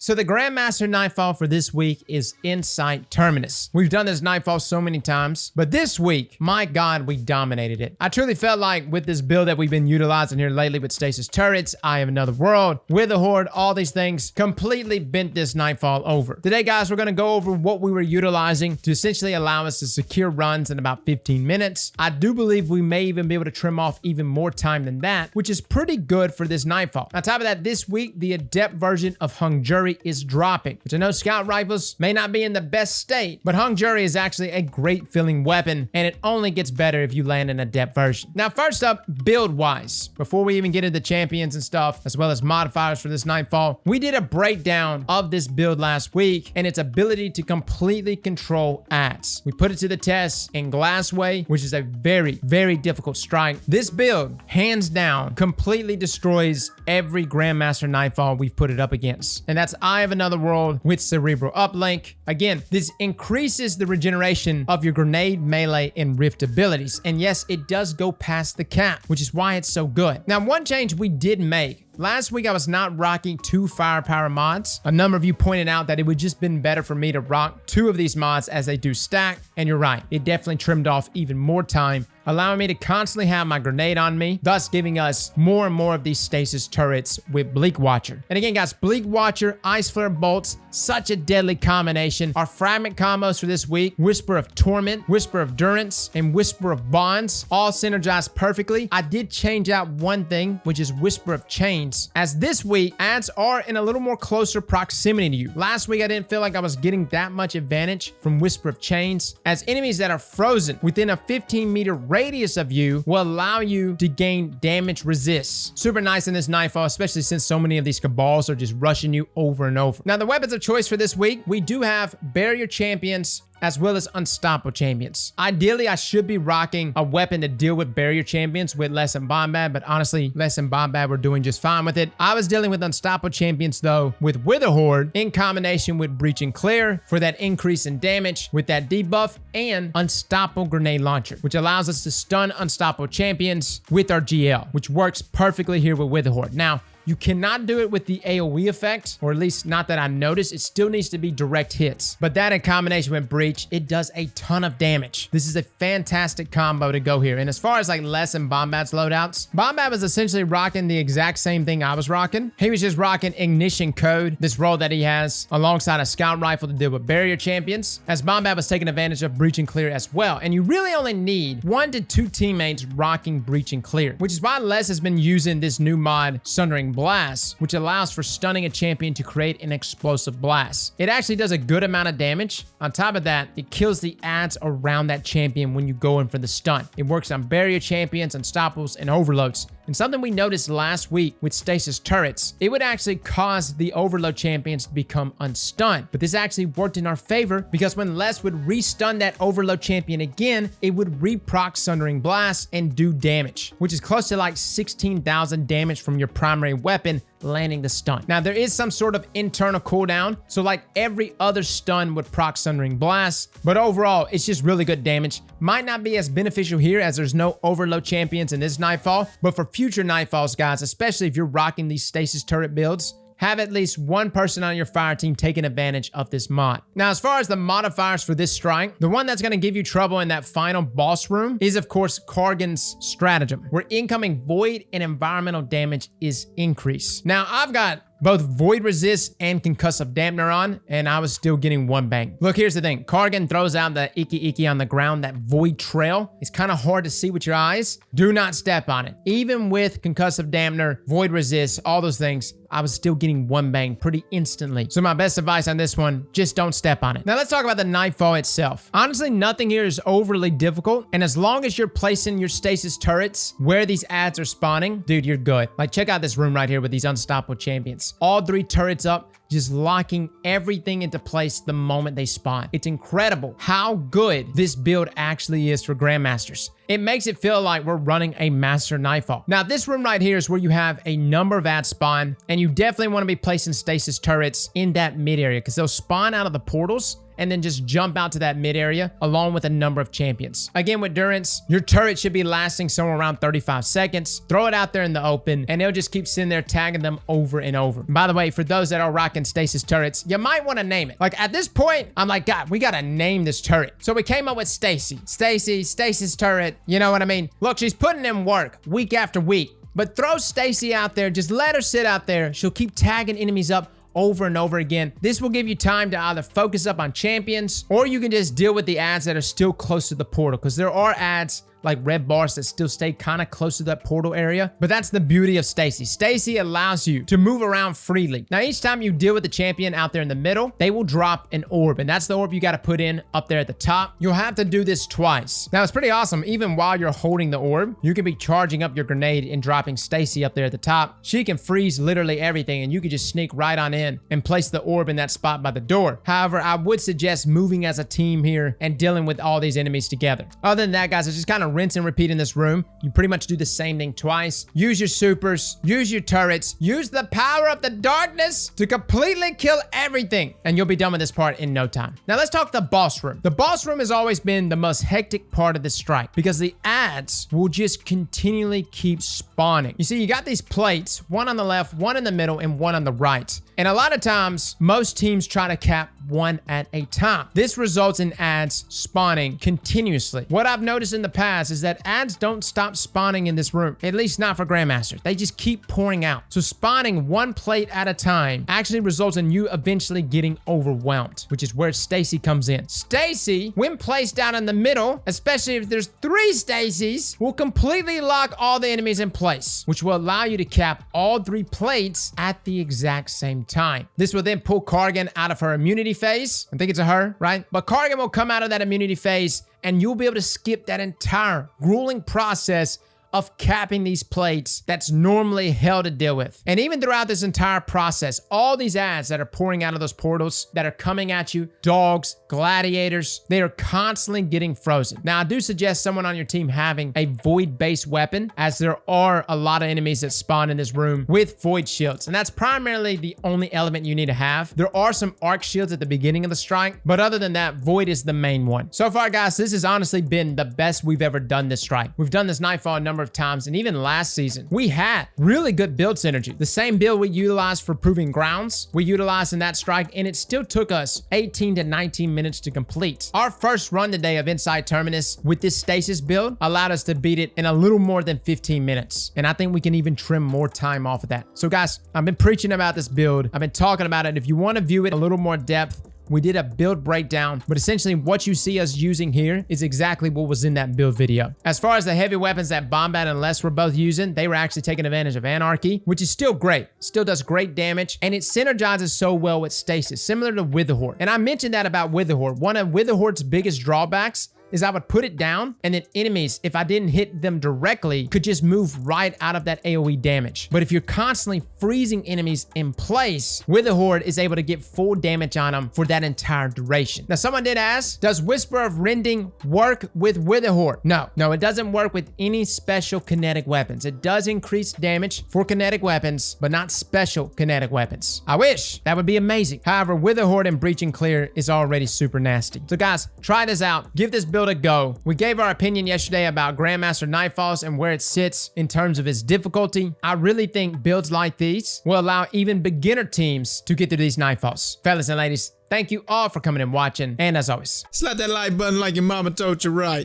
So the Grandmaster Nightfall for this week is inside Terminus. We've done this Nightfall so many times, but this week, my God, we dominated it. I truly felt like with this build that we've been utilizing here lately with Stasis turrets, I Have Another World, with the Horde, all these things completely bent this Nightfall over. Today, guys, we're going to go over what we were utilizing to essentially allow us to secure runs in about 15 minutes. I do believe we may even be able to trim off even more time than that, which is pretty good for this Nightfall. On top of that, this week, the Adept version of Hung Jury is dropping, which I know scout rifles may not be in the best state, but Hung Jury is actually a great feeling weapon, and it only gets better if you land an Adept version. Now, first up, build-wise, before we even get into the champions and stuff, as well as modifiers for this Nightfall, we did a breakdown of this build last week and its ability to completely control ads. We put it to the test in Glassway, which is a very, very difficult strike. This build, hands down, completely destroys every Grandmaster Nightfall we've put it up against. And that's I Have Another World with Cerebral Uplink. Again, this increases the regeneration of your grenade, melee, and rift abilities. And yes, it does go past the cap, which is why it's so good. Now, one change we did make. Last week, I was not rocking 2 firepower mods. A number of you pointed out that it would just been better for me to rock 2 of these mods as they do stack. And you're right, it definitely trimmed off even more time, allowing me to constantly have my grenade on me, thus giving us more and more of these stasis turrets with Bleak Watcher. And again, guys, Bleak Watcher, Ice Flare Bolts, such a deadly combination. Our fragment combos for this week, Whisper of Torment, Whisper of Durance, and Whisper of Bonds, all synergized perfectly. I did change out one thing, which is Whisper of Chains, as this week, ads are in a little more closer proximity to you. Last week, I didn't feel like I was getting that much advantage from Whisper of Chains, as enemies that are frozen within a 15-meter radius of you will allow you to gain damage resist. Super nice in this Nightfall, especially since so many of these cabals are just rushing you over and over. Now, the weapons of choice for this week, we do have Barrier Champions as well as Unstoppable Champions. Ideally, I should be rocking a weapon to deal with Barrier Champions with Less and Bombad, but honestly, Less and Bombad were doing just fine with it. I was dealing with Unstoppable Champions though with Wither Horde in combination with Breach and Clear for that increase in damage with that debuff, and Unstoppable Grenade Launcher, which allows us to stun Unstoppable Champions with our GL, which works perfectly here with Wither Horde. Now, you cannot do it with the AoE effect, or at least not that I noticed. It still needs to be direct hits. But that in combination with Breach, it does a ton of damage. This is a fantastic combo to go here. And as far as like Les and Bombad's loadouts, Bombad was essentially rocking the exact same thing I was rocking. He was just rocking Ignition Code, this role that he has, alongside a Scout Rifle to deal with Barrier Champions, as Bombad was taking advantage of Breach and Clear as well. And you really only need 1 to 2 teammates rocking Breach and Clear, which is why Les has been using this new mod, Sundering Blast, which allows for stunning a champion to create an explosive blast. It actually does a good amount of damage. On top of that, it kills the ads around that champion when you go in for the stun. It works on Barrier Champions, Unstoppables, and Overloads. And something we noticed last week with Stasis turrets, it would actually cause the Overload champions to become unstunned. But this actually worked in our favor, because when Les would restun that Overload champion again, it would reproc Sundering Blast and do damage, which is close to like 16,000 damage from your primary weapon landing the stun. Now, there is some sort of internal cooldown, so like every other stun would proc Sundering Blast, but overall, it's just really good damage. Might not be as beneficial here as there's no Overload champions in this Nightfall, but for future Nightfalls, guys, especially if you're rocking these Stasis turret builds, have at least one person on your fire team taking advantage of this mod. Now, as far as the modifiers for this strike, the one that's going to give you trouble in that final boss room is, of course, Kargan's Stratagem, where incoming void and environmental damage is increased. Now, I've got both Void Resist and Concussive Dampener on, and I was still getting 1 bang. Look, here's the thing. Kargan throws out the icky on the ground, that void trail. It's kind of hard to see with your eyes. Do not step on it. Even with Concussive Dampener, Void Resist, all those things, I was still getting 1 bang pretty instantly. So my best advice on this one, just don't step on it. Now let's talk about the Nightfall itself. Honestly, nothing here is overly difficult, and as long as you're placing your Stasis turrets where these ads are spawning, dude, you're good. Like, check out this room right here with these Unstoppable Champions. All 3 turrets up, just locking everything into place the moment they spawn. It's incredible how good this build actually is for Grandmasters. It makes it feel like we're running a Master Nightfall. Now, this room right here is where you have a number of ads spawn, and you definitely want to be placing Stasis turrets in that mid area, because they'll spawn out of the portals, and then just jump out to that mid area along with a number of champions. Again, with Durance, your turret should be lasting somewhere around 35 seconds. Throw it out there in the open, and they'll just keep sitting there tagging them over and over. And by the way, for those that are rocking Stasis turrets, you might want to name it. Like at this point, I'm like, God, we got to name this turret. So we came up with Stacy. Stasis turret. You know what I mean? Look, she's putting in work week after week. But throw Stacy out there. Just let her sit out there. She'll keep tagging enemies up over and over again. This will give you time to either focus up on champions, or you can just deal with the ads that are still close to the portal, because there are ads like red bars that still stay kind of close to that portal area. But that's the beauty of Stacy. Stacy allows you to move around freely. Now, each time you deal with the champion out there in the middle, they will drop an orb, and that's the orb you got to put in up there at the top. You'll have to do this twice. Now, it's pretty awesome. Even while you're holding the orb, you can be charging up your grenade and dropping Stacy up there at the top. She can freeze literally everything, and you can just sneak right on in and place the orb in that spot by the door. However, I would suggest moving as a team here and dealing with all these enemies together. Other than that, guys, it's just kind of rinse and repeat in this room. You pretty much do the same thing twice. Use your supers, use your turrets, use the power of the darkness to completely kill everything, and you'll be done with this part in no time. Now let's talk the boss room. The boss room has always been the most hectic part of the strike because the ads will just continually keep spawning. You see, you got these plates, one on the left, one in the middle, and one on the right. And a lot of times, most teams try to cap one at a time. This results in ads spawning continuously. What I've noticed in the past is that ads don't stop spawning in this room, at least not for Grandmasters. They just keep pouring out. So spawning one plate at a time actually results in you eventually getting overwhelmed, which is where Stacy comes in. Stacy, when placed down in the middle, especially if there's 3 Stacys, will completely lock all the enemies in place, which will allow you to cap all 3 plates at the exact same time. This will then pull Cargan out of her immunity phase. I think it's a her, right? But Cargan will come out of that immunity phase, and you'll be able to skip that entire grueling process of capping these plates that's normally hell to deal with. And even throughout this entire process, all these ads that are pouring out of those portals that are coming at you, dogs, gladiators, they are constantly getting frozen. Now, I do suggest someone on your team having a void-based weapon, as there are a lot of enemies that spawn in this room with void shields, and that's primarily the only element you need to have. There are some arc shields at the beginning of the strike, but other than that, void is the main one. So far, guys, this has honestly been the best we've ever done this strike. We've done this Nightfall a number of times, and even last season we had really good build synergy. The same build we utilized for Proving Grounds we utilized in that strike, and it still took us 18 to 19 minutes to complete. Our first run today of Inside Terminus with this Stasis build allowed us to beat it in a little more than 15 minutes, and I think we can even trim more time off of that. So guys, I've been preaching about this build, I've been talking about it. If you want to view it a little more depth, we did a build breakdown, but essentially what you see us using here is exactly what was in that build video. As far as the heavy weapons that Bombat and Les were both using, they were actually taking advantage of Anarchy, which is still great. Still does great damage, and it synergizes so well with Stasis, similar to Witherhoard. And I mentioned that about Witherhoard. One of Witherhoard's biggest drawbacks is I would put it down, and then enemies, if I didn't hit them directly, could just move right out of that AoE damage. But if you're constantly freezing enemies in place, Witherhoard is able to get full damage on them for that entire duration. Now, someone did ask, does Whisper of Rending work with Witherhoard? No, it doesn't work with any special kinetic weapons. It does increase damage for kinetic weapons, but not special kinetic weapons. I wish. That would be amazing. However, Witherhoard and Breach and Clear is already super nasty. So guys, try this out. Give this build a go. We gave our opinion yesterday about Grandmaster Nightfalls and where it sits in terms of its difficulty. I really think builds like these will allow even beginner teams to get through these Nightfalls. Fellas and ladies, thank you all for coming and watching, and as always, slap that like button like your mama told you right.